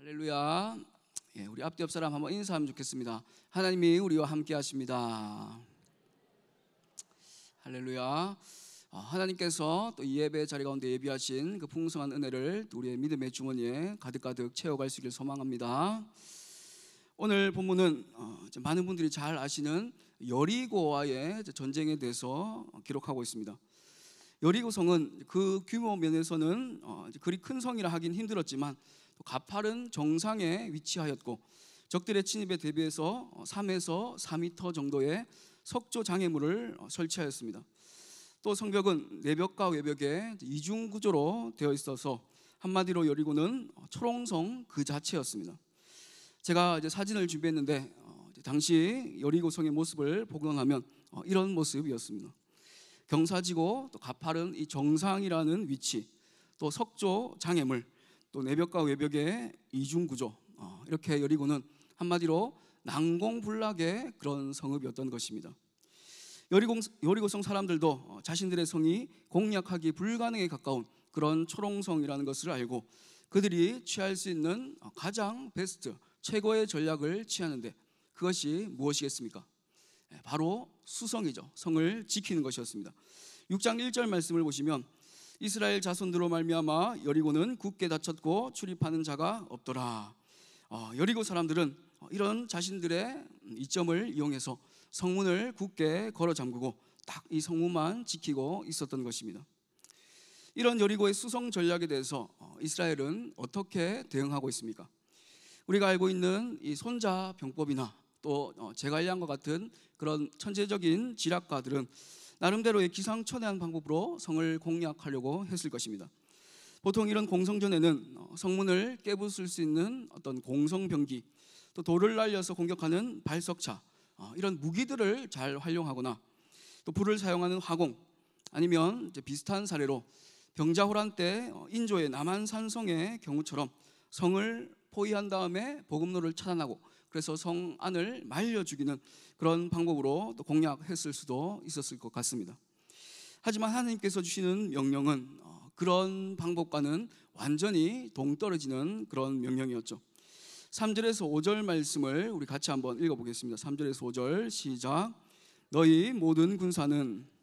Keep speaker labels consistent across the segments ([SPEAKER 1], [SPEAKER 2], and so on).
[SPEAKER 1] 할렐루야. 우리 앞뒤 옆 사람 한번 인사하면 좋겠습니다. 하나님이 우리와 함께 하십니다. 할렐루야. 하나님께서 또 이 예배 자리 가운데 예비하신 그 풍성한 은혜를 우리의 믿음의 주머니에 가득가득 채워갈 수 있길 소망합니다. 오늘 본문은 많은 분들이 잘 아시는 여리고와의 전쟁에 대해서 기록하고 있습니다. 여리고성은 그 규모 면에서는 그리 큰 성이라 하긴 힘들었지만 또 가파른 정상에 위치하였고 적들의 침입에 대비해서 3에서 4m 정도의 석조 장애물을 설치하였습니다. 또 성벽은 내벽과 외벽에 이중 구조로 되어 있어서 한마디로 여리고는 초롱성 그 자체였습니다. 제가 이제 사진을 준비했는데 당시 여리고성의 모습을 복원하면 이런 모습이었습니다. 경사지고 또 가파른 이 정상이라는 위치, 또 석조 장애물, 또 내벽과 외벽의 이중 구조, 이렇게 여리고는 한마디로 난공불락의 그런 성읍이었던 것입니다. 여리고성 사람들도 자신들의 성이 공략하기 불가능에 가까운 그런 초롱성이라는 것을 알고 그들이 취할 수 있는 가장 베스트, 최고의 전략을 취하는데 그것이 무엇이겠습니까? 바로 수성이죠. 성을 지키는 것이었습니다. 6장 1절 말씀을 보시면 이스라엘 자손들로 말미암아 여리고는 굳게 닫혔고 출입하는 자가 없더라. 여리고 사람들은 이런 자신들의 이점을 이용해서 성문을 굳게 걸어 잠그고 딱 이 성문만 지키고 있었던 것입니다. 이런 여리고의 수성 전략에 대해서 이스라엘은 어떻게 대응하고 있습니까? 우리가 알고 있는 이 손자병법이나 또 제갈량과 같은 그런 천재적인 지략가들은 나름대로의 기상천외한 방법으로 성을 공략하려고 했을 것입니다. 보통 이런 공성전에는 성문을 깨부술 수 있는 어떤 공성병기, 또 돌을 날려서 공격하는 발석차, 이런 무기들을 잘 활용하거나 또 불을 사용하는 화공, 아니면 이제 비슷한 사례로 병자호란 때 인조의 남한산성의 경우처럼 성을 포위한 다음에 보급로를 차단하고 그래서 성 안을 말려 죽이는 그런 방법으로 또 공략했을 수도 있었을 것 같습니다. 하지만 하나님께서 주시는 명령은 그런 방법과는 완전히 동떨어지는 그런 명령이었죠. 3절에서 5절 말씀을 우리 같이 한번 읽어보겠습니다. 3절에서 5절 시작. 너희 모든 군사는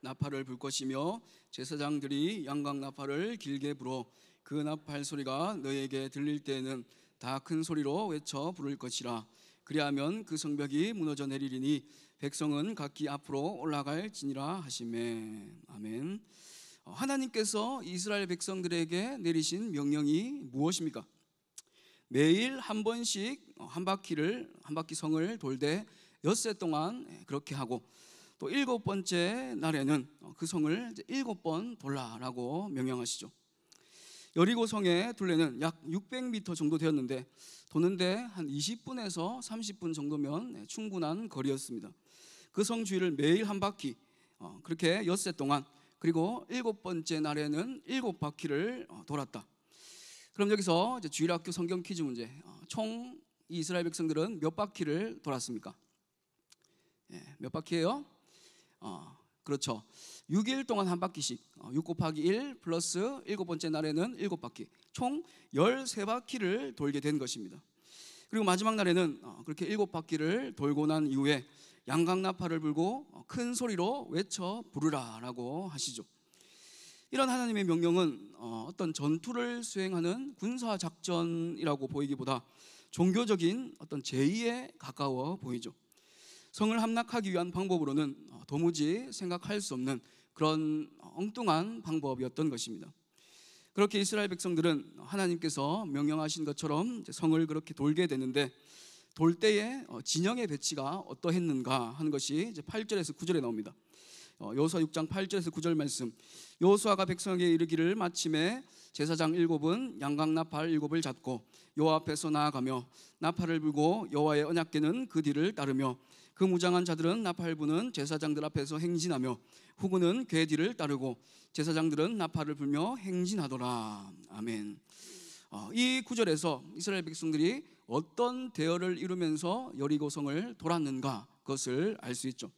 [SPEAKER 1] 나팔을 불 것이며 제사장들이 양각 나팔을 길게 불어 그 나팔 소리가 너희에게 들릴 때에는 다 큰 소리로 외쳐 부를 것이라. 그리하면 그 성벽이 무너져 내리리니 백성은 각기 앞으로 올라갈지니라 하시매. 아멘. 하나님께서 이스라엘 백성들에게 내리신 명령이 무엇입니까? 매일 한 번씩 한 바퀴 성을 돌되 엿새 동안 그렇게 하고 또 7번째 날에는 그 성을 7번 돌라라고 명령하시죠. 여리고 성의 둘레는 약 600m 정도 되었는데 도는데 한 20분에서 30분 정도면 충분한 거리였습니다. 그 성 주위를 매일 한 바퀴 그렇게 엿새 동안, 그리고 7번째 날에는 7바퀴를 돌았다. 그럼 여기서 이제 주일학교 성경 퀴즈 문제, 총 이스라엘 백성들은 몇 바퀴를 돌았습니까? 몇 바퀴예요? 그렇죠. 6일 동안 한 바퀴씩 6 곱하기 1 플러스 7번째 날에는 7바퀴, 총 13바퀴를 돌게 된 것입니다. 그리고 마지막 날에는 그렇게 7바퀴를 돌고 난 이후에 양각나팔을 불고 큰 소리로 외쳐 부르라 라고 하시죠. 이런 하나님의 명령은 어떤 전투를 수행하는 군사작전이라고 보이기보다 종교적인 어떤 제의에 가까워 보이죠. 성을 함락하기 위한 방법으로는 도무지 생각할 수 없는 그런 엉뚱한 방법이었던 것입니다. 그렇게 이스라엘 백성들은 하나님께서 명령하신 것처럼 성을 그렇게 돌게 되는데 돌 때에 진영의 배치가 어떠했는가 하는 것이 이제 8절에서 9절에 나옵니다. 여호수아 6장 8절에서 9절 말씀. 여호수아가 백성에게 이르기를 마침에 제사장 7은 양각 나팔 7을 잡고 여호와 앞에서 나아가며 나팔을 불고 여호와의 언약궤는 그 뒤를 따르며 그 무장한 자들은 나팔 부는 제사장들 앞에서 행진하며 후군은 궤 뒤를 따르고 제사장들은 나팔을 불며 행진하더라. 아멘. 이 구절에서 이스라엘 백성들이 어떤 대열을 이루면서 여리고성을 돌았는가, 그것을 알 수 있죠.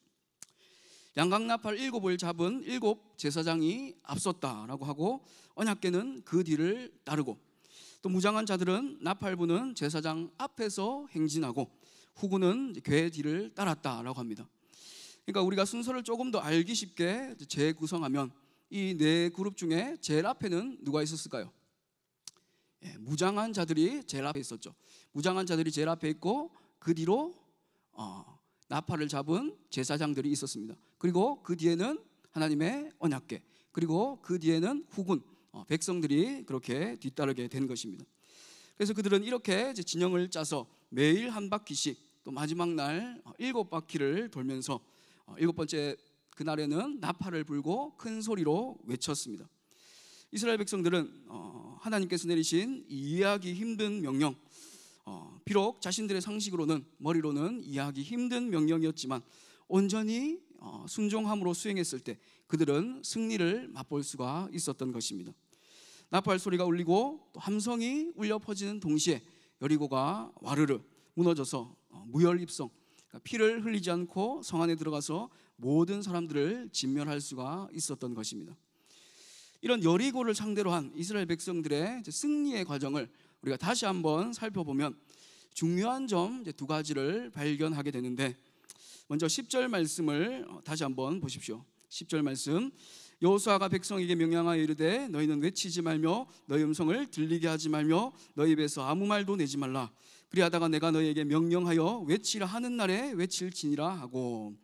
[SPEAKER 1] 양강나팔 7을 잡은 7 제사장이 앞섰다라고 하고, 언약궤는 그 뒤를 따르고, 또 무장한 자들은 나팔 부는 제사장 앞에서 행진하고 후군은 궤 뒤를 따랐다라고 합니다. 그러니까 우리가 순서를 조금 더 알기 쉽게 재구성하면 이 네 그룹 중에 제일 앞에는 누가 있었을까요? 무장한 자들이 제일 앞에 있었죠. 무장한 자들이 제일 앞에 있고, 그 뒤로 나팔을 잡은 제사장들이 있었습니다. 그리고 그 뒤에는 하나님의 언약궤, 그리고 그 뒤에는 후군 백성들이 그렇게 뒤따르게 된 것입니다. 그래서 그들은 이렇게 진영을 짜서 매일 한 바퀴씩, 또 마지막 날 7바퀴를 돌면서 7번째 그날에는 나팔을 불고 큰 소리로 외쳤습니다. 이스라엘 백성들은 하나님께서 내리신 이해하기 힘든 명령, 비록 자신들의 상식으로는, 머리로는 이해하기 힘든 명령이었지만 온전히 순종함으로 수행했을 때 그들은 승리를 맛볼 수가 있었던 것입니다. 나팔 소리가 울리고 또 함성이 울려 퍼지는 동시에 여리고가 와르르 무너져서 무혈입성, 그러니까 피를 흘리지 않고 성 안에 들어가서 모든 사람들을 진멸할 수가 있었던 것입니다. 이런 여리고를 상대로 한 이스라엘 백성들의 승리의 과정을 우리가 다시 한번 살펴보면 중요한 점 2가지를 발견하게 되는데, 먼저 10절 말씀을 다시 한번 보십시오. 10절 말씀, 여호수아가 백성에게 명령하여 이르되 너희는 외치지 말며 너희 음성을 들리게 하지 말며 너희 입에서 아무 말도 내지 말라. 그리하다가 내가 너희에게 명령하여 외치라 하는 날에 외칠지니라 하고,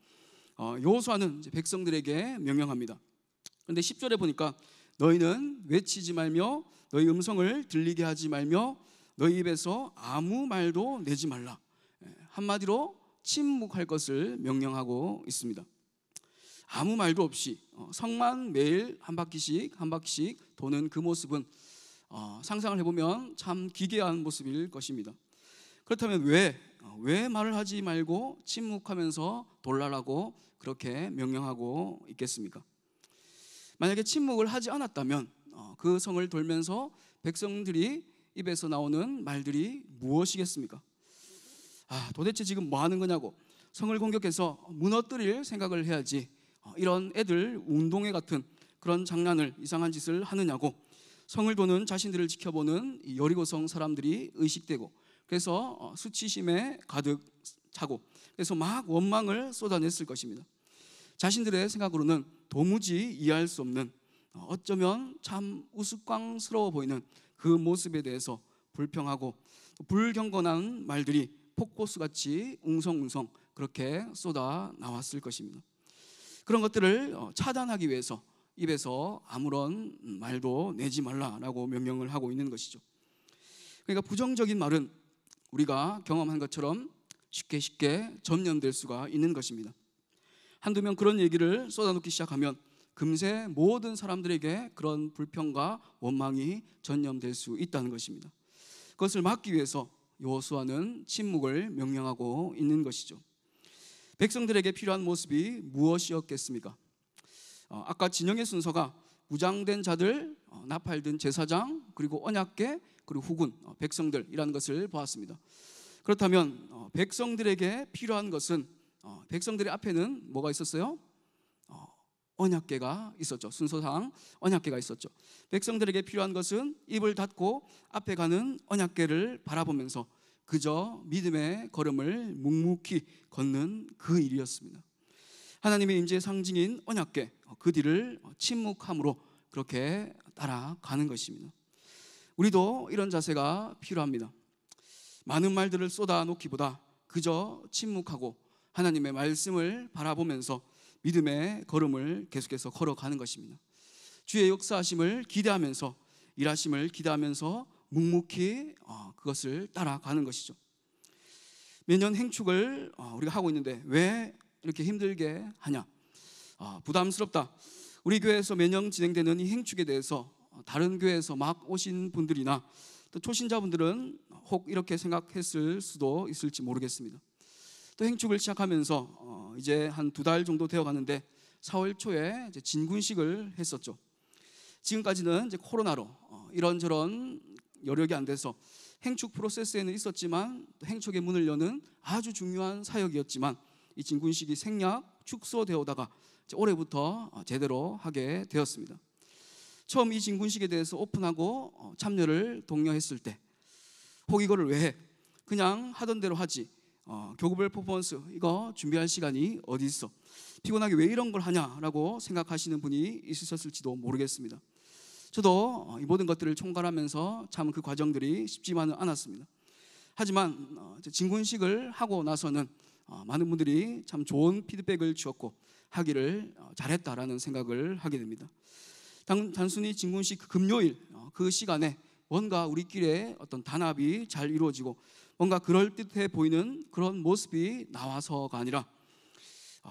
[SPEAKER 1] 여호수아는 백성들에게 명령합니다. 그런데 10절에 보니까 너희는 외치지 말며 너희 음성을 들리게 하지 말며 너희 입에서 아무 말도 내지 말라. 한마디로 침묵할 것을 명령하고 있습니다. 아무 말도 없이 성만 매일 한 바퀴씩 도는 그 모습은 상상을 해보면 참 기괴한 모습일 것입니다. 그렇다면 왜 말을 하지 말고 침묵하면서 돌라라고 그렇게 명령하고 있겠습니까? 만약에 침묵을 하지 않았다면 그 성을 돌면서 백성들이 입에서 나오는 말들이 무엇이겠습니까? 도대체 지금 뭐 하는 거냐고, 성을 공격해서 무너뜨릴 생각을 해야지 이런 애들 운동회 같은 그런 장난을, 이상한 짓을 하느냐고 성을 도는 자신들을 지켜보는 이 여리고성 사람들이 의식되고, 그래서 수치심에 가득 차고, 그래서 막 원망을 쏟아냈을 것입니다. 자신들의 생각으로는 도무지 이해할 수 없는, 어쩌면 참 우스꽝스러워 보이는 그 모습에 대해서 불평하고 불경건한 말들이 폭포수같이 웅성웅성 그렇게 쏟아 나왔을 것입니다. 그런 것들을 차단하기 위해서 입에서 아무런 말도 내지 말라라고 명령을 하고 있는 것이죠. 그러니까 부정적인 말은 우리가 경험한 것처럼 쉽게 전염될 수가 있는 것입니다. 한두 명 그런 얘기를 쏟아놓기 시작하면 금세 모든 사람들에게 그런 불평과 원망이 전염될 수 있다는 것입니다. 그것을 막기 위해서 여호수아는 침묵을 명령하고 있는 것이죠. 백성들에게 필요한 모습이 무엇이었겠습니까? 아까 진영의 순서가 무장된 자들, 나팔 든 제사장, 그리고 언약궤, 그리고 후군, 백성들이라는 것을 보았습니다. 그렇다면 백성들에게 필요한 것은, 백성들의 앞에는 뭐가 있었어요? 언약궤가 있었죠. 순서상 언약궤가 있었죠. 백성들에게 필요한 것은 입을 닫고 앞에 가는 언약궤를 바라보면서 그저 믿음의 걸음을 묵묵히 걷는 그 일이었습니다. 하나님의 임재의 상징인 언약궤, 그 뒤를 침묵함으로 그렇게 따라가는 것입니다. 우리도 이런 자세가 필요합니다. 많은 말들을 쏟아놓기보다 그저 침묵하고 하나님의 말씀을 바라보면서 믿음의 걸음을 계속해서 걸어가는 것입니다. 주의 역사하심을 기대하면서, 일하심을 기대하면서 묵묵히 그것을 따라가는 것이죠. 매년 행축을 우리가 하고 있는데 왜 이렇게 힘들게 하냐? 부담스럽다. 우리 교회에서 매년 진행되는 이 행축에 대해서 다른 교회에서 막 오신 분들이나 또 초신자분들은 혹 이렇게 생각했을 수도 있을지 모르겠습니다. 또 행축을 시작하면서 이제 한 2달 정도 되어 가는데 4월 초에 이제 진군식을 했었죠. 지금까지는 이제 코로나로 이런저런 여력이 안 돼서 행축 프로세스에는 있었지만 행축의 문을 여는 아주 중요한 사역이었지만 이 진군식이 생략, 축소되어다가 올해부터 제대로 하게 되었습니다. 처음 이 진군식에 대해서 오픈하고 참여를 독려했을 때 혹 이거를 왜 해? 그냥 하던 대로 하지. 교구별 퍼포먼스 이거 준비할 시간이 어디 있어? 피곤하게 왜 이런 걸 하냐라고 생각하시는 분이 있으셨을지도 모르겠습니다. 저도 이 모든 것들을 총괄하면서 참 그 과정들이 쉽지만은 않았습니다. 하지만 진군식을 하고 나서는 많은 분들이 참 좋은 피드백을 주었고 하기를 잘했다라는 생각을 하게 됩니다. 단순히 진군식 그 금요일 그 시간에 뭔가 우리끼리의 어떤 단합이 잘 이루어지고 뭔가 그럴듯해 보이는 그런 모습이 나와서가 아니라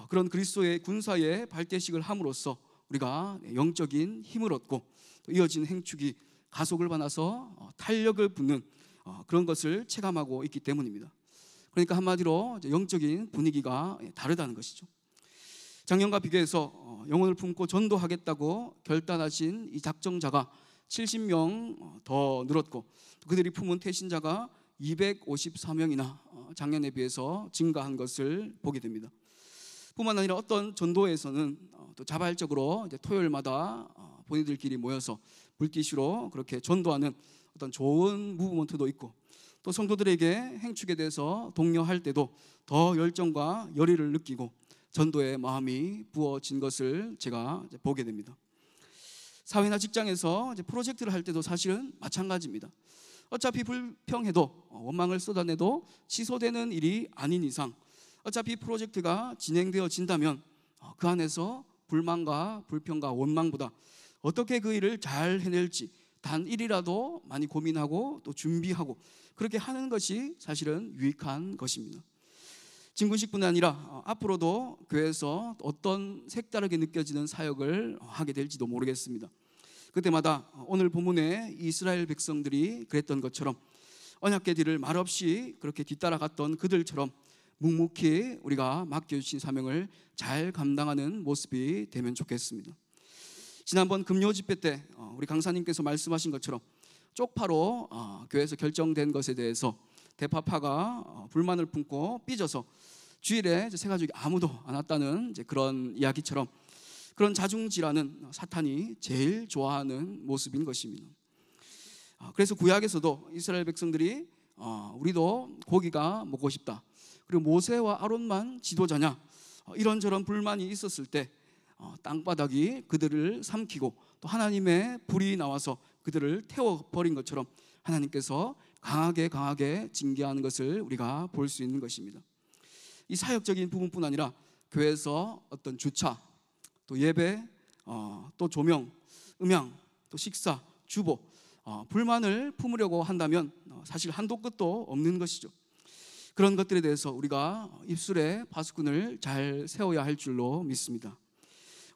[SPEAKER 1] 그런 그리스도의 군사의 발대식을 함으로써 우리가 영적인 힘을 얻고 또 이어진 행축이 가속을 받아서 탄력을 붙는 그런 것을 체감하고 있기 때문입니다. 그러니까 한마디로 영적인 분위기가 다르다는 것이죠. 작년과 비교해서 영혼을 품고 전도하겠다고 결단하신 이 작정자가 70명 더 늘었고 그들이 품은 태신자가 254명이나 작년에 비해서 증가한 것을 보게 됩니다. 뿐만 아니라 어떤 전도에서는 또 자발적으로 토요일마다 본인들끼리 모여서 물티슈로 그렇게 전도하는 어떤 좋은 무브먼트도 있고 또 성도들에게 행축에 대해서 독려할 때도 더 열정과 열의를 느끼고 전도의 마음이 부어진 것을 제가 보게 됩니다. 사회나 직장에서 프로젝트를 할 때도 사실은 마찬가지입니다. 어차피 불평해도 원망을 쏟아내도 취소되는 일이 아닌 이상 어차피 프로젝트가 진행되어진다면 그 안에서 불만과 불평과 원망보다 어떻게 그 일을 잘 해낼지 단 일이라도 많이 고민하고 또 준비하고 그렇게 하는 것이 사실은 유익한 것입니다. 진군식뿐 아니라 앞으로도 교회에서 어떤 색다르게 느껴지는 사역을 하게 될지도 모르겠습니다. 그때마다 오늘 본문에 이스라엘 백성들이 그랬던 것처럼 언약궤 뒤를 말없이 그렇게 뒤따라갔던 그들처럼 묵묵히 우리가 맡겨주신 사명을 잘 감당하는 모습이 되면 좋겠습니다. 지난번 금요 집회 때 우리 강사님께서 말씀하신 것처럼 쪽파로 교회에서 결정된 것에 대해서 대파파가 불만을 품고 삐져서 주일에 새 가족이 아무도 안 왔다는 그런 이야기처럼 그런 자중질환은 사탄이 제일 좋아하는 모습인 것입니다. 그래서 구약에서도 이스라엘 백성들이 우리도 고기가 먹고 싶다. 그리고 모세와 아론만 지도자냐 이런저런 불만이 있었을 때 땅바닥이 그들을 삼키고 또 하나님의 불이 나와서 그들을 태워버린 것처럼 하나님께서 강하게 징계하는 것을 우리가 볼 수 있는 것입니다. 이 사역적인 부분뿐 아니라 교회에서 어떤 주차, 또 예배, 또 조명, 음향, 또 식사, 주보 불만을 품으려고 한다면 사실 한도 끝도 없는 것이죠. 그런 것들에 대해서 우리가 입술에 파수꾼을 잘 세워야 할 줄로 믿습니다.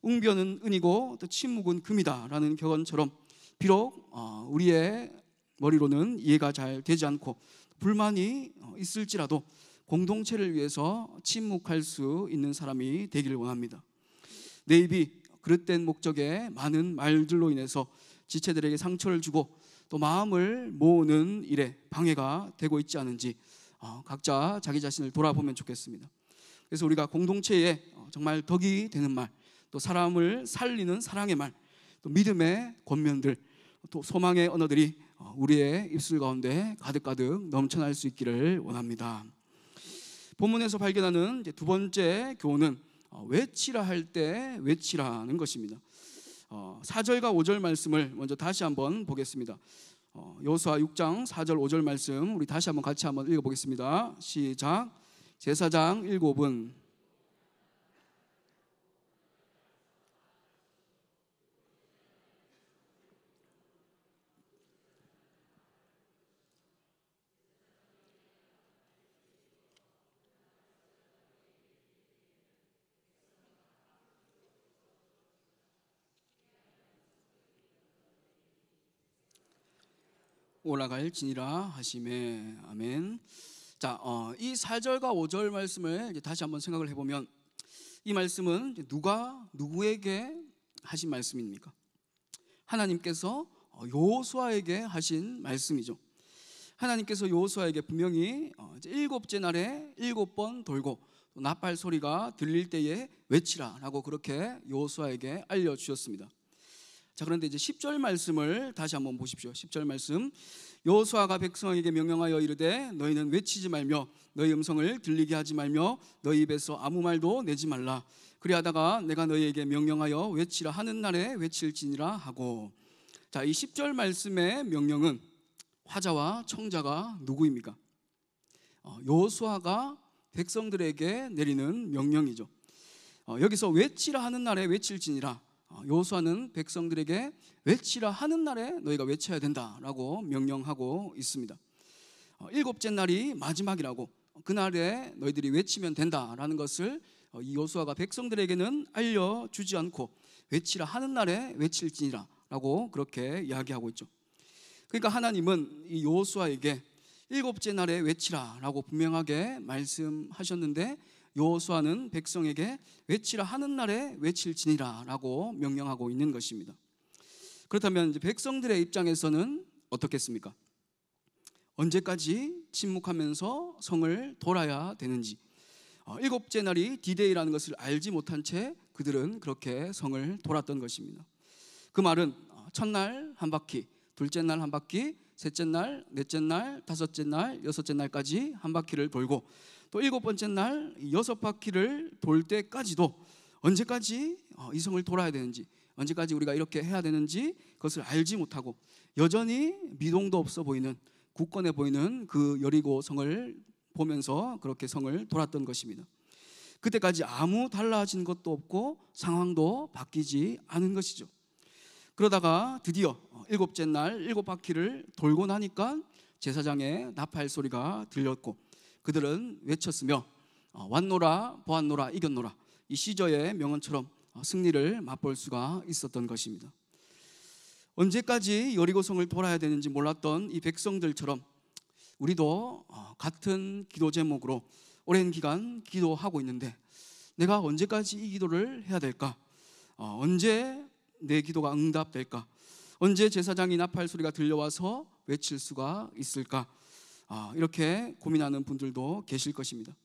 [SPEAKER 1] 웅변은 은이고 또 침묵은 금이다라는 격언처럼 비록 우리의 머리로는 이해가 잘 되지 않고 불만이 있을지라도 공동체를 위해서 침묵할 수 있는 사람이 되기를 원합니다. 내 입이 그릇된 목적의 많은 말들로 인해서 지체들에게 상처를 주고 또 마음을 모으는 일에 방해가 되고 있지 않은지 각자 자기 자신을 돌아보면 좋겠습니다. 그래서 우리가 공동체에 정말 덕이 되는 말, 또 사람을 살리는 사랑의 말, 또 믿음의 권면들, 또 소망의 언어들이 우리의 입술 가운데 가득가득 넘쳐날 수 있기를 원합니다. 본문에서 발견하는 두 번째 교훈은 외치라 할 때 외치라는 것입니다. 4절과 5절 말씀을 먼저 다시 한번 보겠습니다. 여호수아 6장 4절 5절 말씀 우리 다시 한번 같이 한번 읽어보겠습니다. 시작. 제사장 7은 올라갈지니라 하시매. 아멘. 자, 이 4절과 5절 말씀을 이제 다시 한번 생각을 해보면 이 말씀은 누가 누구에게 하신 말씀입니까? 하나님께서 여호수아에게 하신 말씀이죠. 하나님께서 여호수아에게 분명히 이제 일곱째 날에 7번 돌고 또 나팔 소리가 들릴 때에 외치라라고 그렇게 여호수아에게 알려주셨습니다. 자, 그런데 이제 10절 말씀을 다시 한번 보십시오. 10절 말씀. 여호수아가 백성에게 명령하여 이르되 너희는 외치지 말며 너희 음성을 들리게 하지 말며 너희 입에서 아무 말도 내지 말라. 그리하다가 내가 너희에게 명령하여 외치라 하는 날에 외칠지니라 하고. 자, 이 10절 말씀의 명령은 화자와 청자가 누구입니까? 여호수아가 백성들에게 내리는 명령이죠. 여기서 외치라 하는 날에 외칠지니라. 여호수아는 백성들에게 외치라 하는 날에 너희가 외쳐야 된다라고 명령하고 있습니다. 7째 날이 마지막이라고, 그날에 너희들이 외치면 된다라는 것을 이 여호수아가 백성들에게는 알려주지 않고 외치라 하는 날에 외칠지니라 라고 그렇게 이야기하고 있죠. 그러니까 하나님은 이 여호수아에게 7째 날에 외치라 라고 분명하게 말씀하셨는데, 여호수아는 백성에게 외치라 하는 날에 외칠지니라 라고 명령하고 있는 것입니다. 그렇다면 이제 백성들의 입장에서는 어떻겠습니까? 언제까지 침묵하면서 성을 돌아야 되는지, 7째 날이 디데이라는 것을 알지 못한 채 그들은 그렇게 성을 돌았던 것입니다. 그 말은 첫날 한 바퀴, 둘째 날 한 바퀴, 셋째 날, 넷째 날, 다섯째 날, 여섯째 날까지 한 바퀴를 돌고 또 7번째 날 6바퀴를 돌 때까지도 언제까지 이 성을 돌아야 되는지, 언제까지 우리가 이렇게 해야 되는지 그것을 알지 못하고 여전히 미동도 없어 보이는, 굳건해 보이는 그 여리고 성을 보면서 그렇게 성을 돌았던 것입니다. 그때까지 아무 달라진 것도 없고 상황도 바뀌지 않은 것이죠. 그러다가 드디어 7째 날 7바퀴를 돌고 나니까 제사장의 나팔 소리가 들렸고 그들은 외쳤으며 왔노라 보았노라 이겼노라, 이 시저의 명언처럼 승리를 맛볼 수가 있었던 것입니다. 언제까지 여리고성을 돌아야 되는지 몰랐던 이 백성들처럼 우리도 같은 기도 제목으로 오랜 기간 기도하고 있는데 내가 언제까지 이 기도를 해야 될까? 언제 내 기도가 응답될까? 언제 제사장이 나팔 소리가 들려와서 외칠 수가 있을까? 이렇게 고민하는 분들도 계실 것입니다.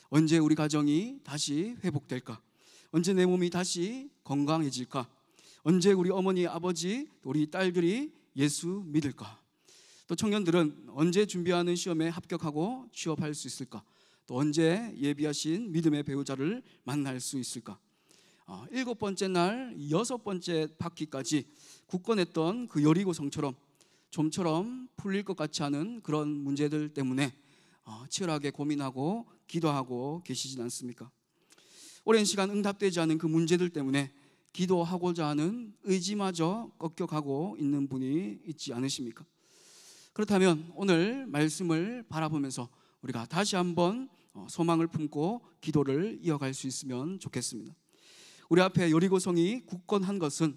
[SPEAKER 1] 언제 우리 가정이 다시 회복될까? 언제 내 몸이 다시 건강해질까? 언제 우리 어머니, 아버지, 우리 딸들이 예수 믿을까? 또 청년들은 언제 준비하는 시험에 합격하고 취업할 수 있을까? 또 언제 예비하신 믿음의 배우자를 만날 수 있을까? 7번째 날 6번째 바퀴까지 굳건했던 그 여리고성처럼 좀처럼 풀릴 것 같지 않은 그런 문제들 때문에 치열하게 고민하고 기도하고 계시진 않습니까? 오랜 시간 응답되지 않은 그 문제들 때문에 기도하고자 하는 의지마저 꺾여가고 있는 분이 있지 않으십니까? 그렇다면 오늘 말씀을 바라보면서 우리가 다시 한번 소망을 품고 기도를 이어갈 수 있으면 좋겠습니다. 우리 앞에 여리고성이 굳건한 것은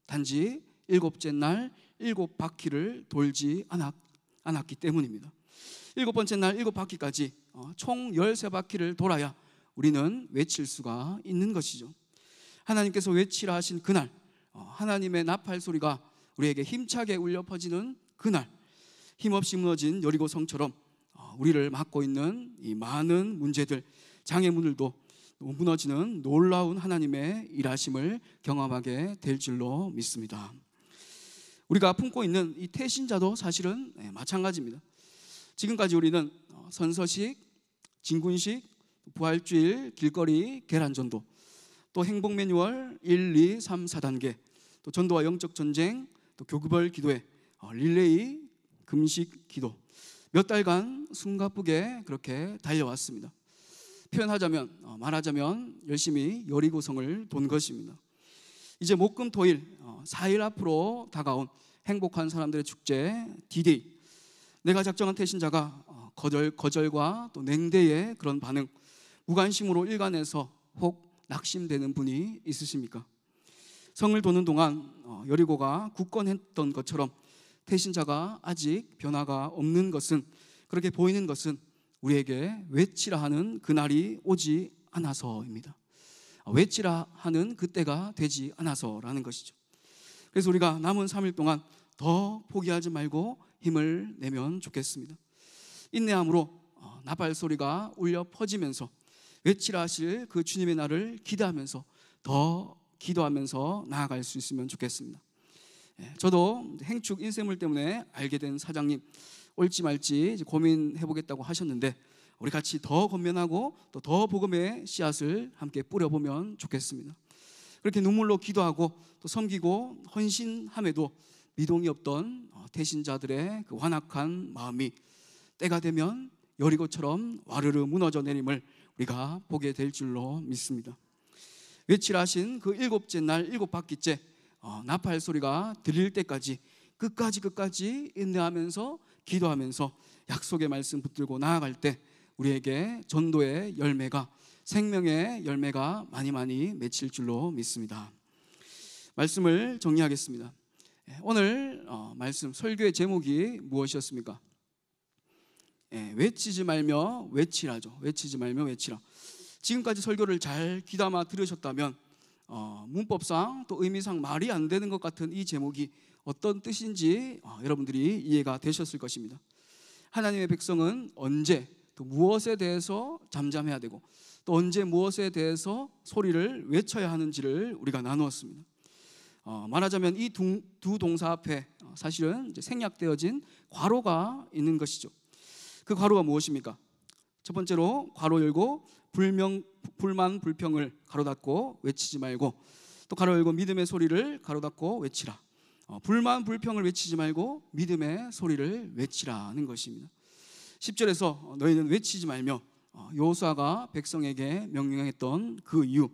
[SPEAKER 1] 단지 7째 날 7바퀴를 돌지 않았기 때문입니다. 7번째 날 7바퀴까지 총 13바퀴를 돌아야 우리는 외칠 수가 있는 것이죠. 하나님께서 외치라 하신 그날, 하나님의 나팔 소리가 우리에게 힘차게 울려 퍼지는 그날, 힘없이 무너진 여리고성처럼 우리를 막고 있는 이 많은 문제들, 장애물들도 무너지는 놀라운 하나님의 일하심을 경험하게 될 줄로 믿습니다. 우리가 품고 있는 이 태신자도 사실은 마찬가지입니다. 지금까지 우리는 선서식, 진군식, 부활주일, 길거리, 계란전도, 또 행복 매뉴얼 1, 2, 3, 4단계, 또 전도와 영적 전쟁, 또 교구별 기도회, 릴레이, 금식 기도, 몇 달간 숨가쁘게 그렇게 달려왔습니다. 말하자면 열심히 여리고성을 돈 것입니다. 이제 목금토일 4일 앞으로 다가온 행복한 사람들의 축제 디데이, 내가 작정한 태신자가 거절과 또 냉대의 그런 반응, 무관심으로 일관해서 혹 낙심되는 분이 있으십니까? 성을 도는 동안 여리고가 굳건했던 것처럼 태신자가 아직 변화가 없는 것은, 그렇게 보이는 것은 우리에게 외치라 하는 그날이 오지 않아서입니다. 외치라 하는 그때가 되지 않아서라는 것이죠. 그래서 우리가 남은 3일 동안 더 포기하지 말고 힘을 내면 좋겠습니다. 인내함으로 나팔 소리가 울려 퍼지면서 외치라 하실 그 주님의 날을 기대하면서 더 기도하면서 나아갈 수 있으면 좋겠습니다. 저도 행축 인쇄물 때문에 알게 된 사장님, 올지 말지 고민해 보겠다고 하셨는데 우리 같이 더 건면하고 또 더 복음의 씨앗을 함께 뿌려보면 좋겠습니다. 그렇게 눈물로 기도하고 또 섬기고 헌신함에도 미동이 없던 대신자들의 그 완악한 마음이 때가 되면 여리고처럼 와르르 무너져 내림을 우리가 보게 될 줄로 믿습니다. 외치라 하신 그 일곱째 날 일곱 바퀴째 나팔 소리가 들릴 때까지 끝까지 인내하면서 기도하면서 약속의 말씀 붙들고 나아갈 때 우리에게 전도의 열매가, 생명의 열매가 많이 맺힐 줄로 믿습니다. 말씀을 정리하겠습니다. 오늘 말씀 설교의 제목이 무엇이었습니까? 외치지 말며 외치라죠. 외치지 말며 외치라. 지금까지 설교를 잘 귀담아 들으셨다면 문법상 또 의미상 말이 안 되는 것 같은 이 제목이 어떤 뜻인지 여러분들이 이해가 되셨을 것입니다. 하나님의 백성은 언제 또 무엇에 대해서 잠잠해야 되고 또 언제 무엇에 대해서 소리를 외쳐야 하는지를 우리가 나누었습니다. 말하자면 이 두 동사 앞에 사실은 이제 생략되어진 괄호가 있는 것이죠. 그 괄호가 무엇입니까? 첫 번째로 괄호 열고 불만 불평을 가로 닫고 외치지 말고, 또 가로 열고 믿음의 소리를 가로 닫고 외치라. 불만 불평을 외치지 말고 믿음의 소리를 외치라는 것입니다. 10절에서 너희는 외치지 말며 여호수아가 백성에게 명령했던 그 이유,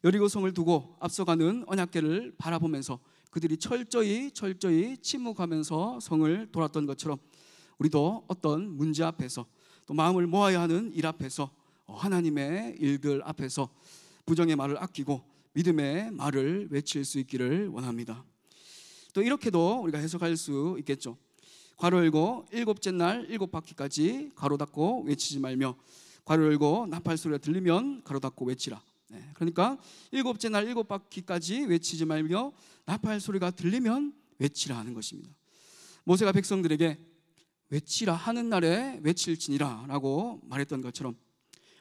[SPEAKER 1] 여리고성을 두고 앞서가는 언약궤를 바라보면서 그들이 철저히 침묵하면서 성을 돌았던 것처럼 우리도 어떤 문제 앞에서 또 마음을 모아야 하는 일 앞에서 하나님의 일들 앞에서 부정의 말을 아끼고 믿음의 말을 외칠 수 있기를 원합니다. 또 이렇게도 우리가 해석할 수 있겠죠. 괄호 열고 일곱째 날 일곱 바퀴까지 가로 닫고 외치지 말며, 괄호 열고 나팔 소리가 들리면 가로 닫고 외치라. 그러니까 일곱째 날 일곱 바퀴까지 외치지 말며 나팔 소리가 들리면 외치라 하는 것입니다. 모세가 백성들에게 외치라 하는 날에 외칠지니라 라고 말했던 것처럼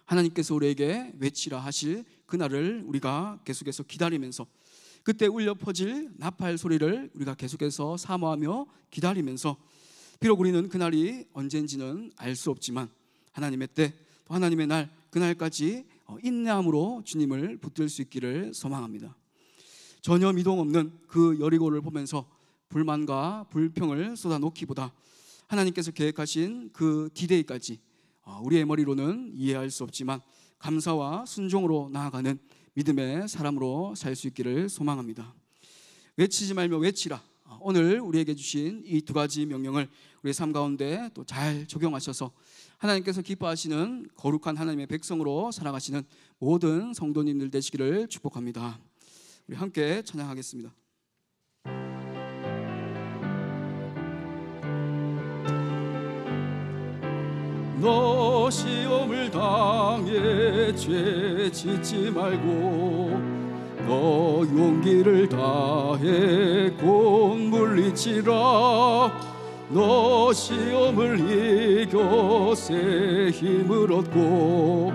[SPEAKER 1] 하나님께서 우리에게 외치라 하실 그날을 우리가 계속해서 기다리면서, 그때 울려 퍼질 나팔 소리를 우리가 계속해서 사모하며 기다리면서, 비록 우리는 그날이 언젠지는 알 수 없지만 하나님의 때, 또 하나님의 날, 그날까지 인내함으로 주님을 붙들 수 있기를 소망합니다. 전혀 미동 없는 그 여리고를 보면서 불만과 불평을 쏟아놓기보다 하나님께서 계획하신 그 디데이까지 우리의 머리로는 이해할 수 없지만 감사와 순종으로 나아가는 믿음의 사람으로 살 수 있기를 소망합니다. 외치지 말며 외치라. 오늘 우리에게 주신 이 두 가지 명령을 우리의 삶 가운데 또 잘 적용하셔서 하나님께서 기뻐하시는 거룩한 하나님의 백성으로 살아가시는 모든 성도님들 되시기를 축복합니다. 우리 함께 찬양하겠습니다. 너 시험을 당해 죄 짓지 말고, 너 용기를 다해 곧 물리치라. 너 시험을 이겨 새 힘을 얻고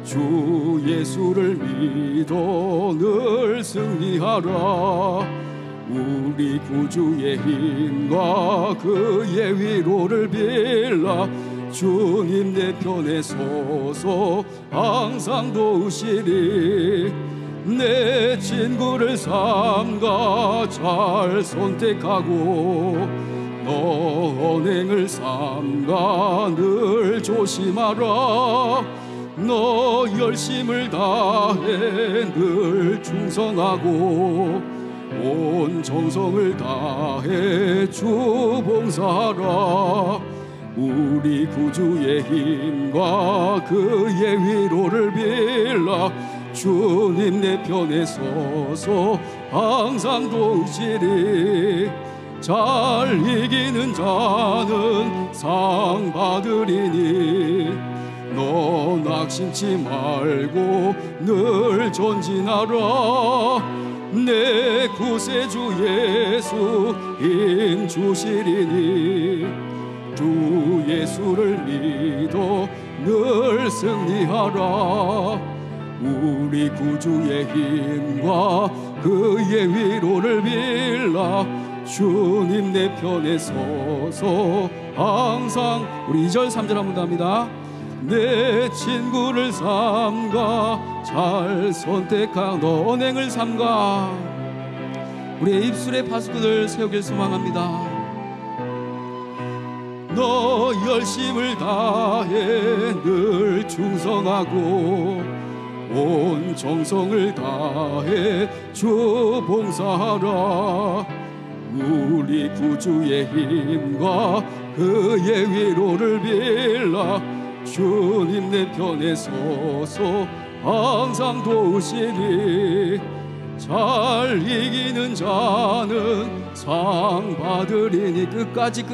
[SPEAKER 1] 주 예수를 믿어 늘 승리하라. 우리 구주의 힘과 그의 위로를 빌라. 주님 내 편에 서서 항상 도우시리. 내 친구를 삼가 잘 선택하고 너 언행을 삼가 늘 조심하라. 너 열심을 다해 늘 충성하고 온 정성을 다해 주 봉사하라. 우리 구주의 힘과 그의 위로를 빌라. 주님 내 편에 서서 항상 도우시리. 잘 이기는 자는 상 받으리니 너 낙심치 말고 늘 전진하라. 내 구세주 예수 힘 주시리니 주 예수를 믿어 늘 승리하라. 우리 구주의 힘과 그의 위로를 빌라. 주님 내 편에 서서 항상. 우리 2절 3절 한번 더 합니다. 내 친구를 삼가 잘 선택한 언행을 삼가. 우리의 입술의 파수꾼을 세우길 소망합니다. 너 열심을 다해 늘 충성하고 온 정성을 다해 주 봉사하라. 우리 구주의 힘과 그의 위로를 빌라. 주님 내 편에 서서 항상 도우시니 잘 이기는 자는 상 받으리니. 끝까지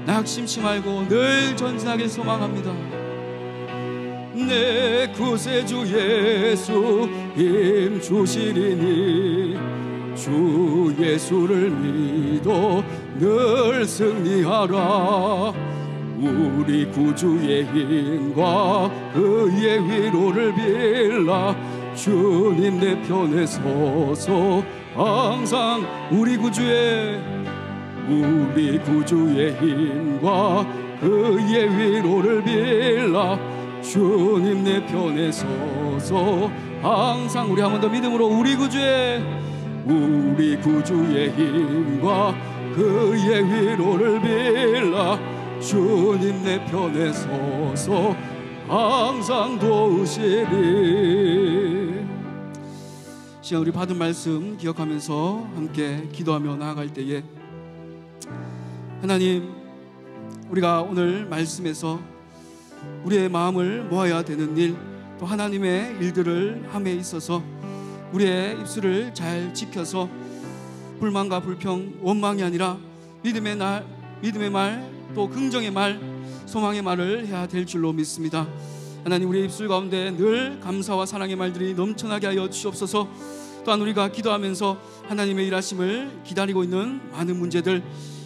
[SPEAKER 1] 낙심치 말고 늘 전진하길 소망합니다. 내 구세주 예수 힘 주시리니 주 예수를 믿어 늘 승리하라. 우리 구주의 힘과 그의 위로를 빌라. 주님 내 편에 서서 항상. 우리 구주의 힘과 그의 위로를 빌라. 주님 내 편에 서서 항상. 우리 한 번 더 믿음으로 우리 구주의 힘과 그의 위로를 빌라. 주님 내 편에 서서 항상 도우시리. 시간 우리 받은 말씀 기억하면서 함께 기도하며 나아갈 때에 하나님, 우리가 오늘 말씀에서 우리의 마음을 모아야 되는 일, 또 하나님의 일들을 함에 있어서 우리의 입술을 잘 지켜서 불만과 불평, 원망이 아니라 믿음의 말, 또 긍정의 말, 소망의 말을 해야 될 줄로 믿습니다. 하나님, 우리의 입술 가운데 늘 감사와 사랑의 말들이 넘쳐나게 하여 주시옵소서. 또한 우리가 기도하면서 하나님의 일하심을 기다리고 있는 많은 문제들,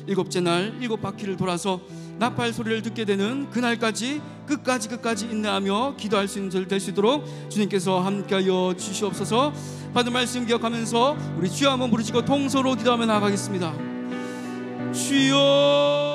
[SPEAKER 1] 7째 날 7바퀴를 돌아서 나팔 소리를 듣게 되는 그날까지 끝까지 인내하며 기도할 수 있는 절 될 수 있도록 주님께서 함께하여 주시옵소서. 받은 말씀 기억하면서 우리 주여 한번 부르시고 통서로 기도하며 나아가겠습니다. 주여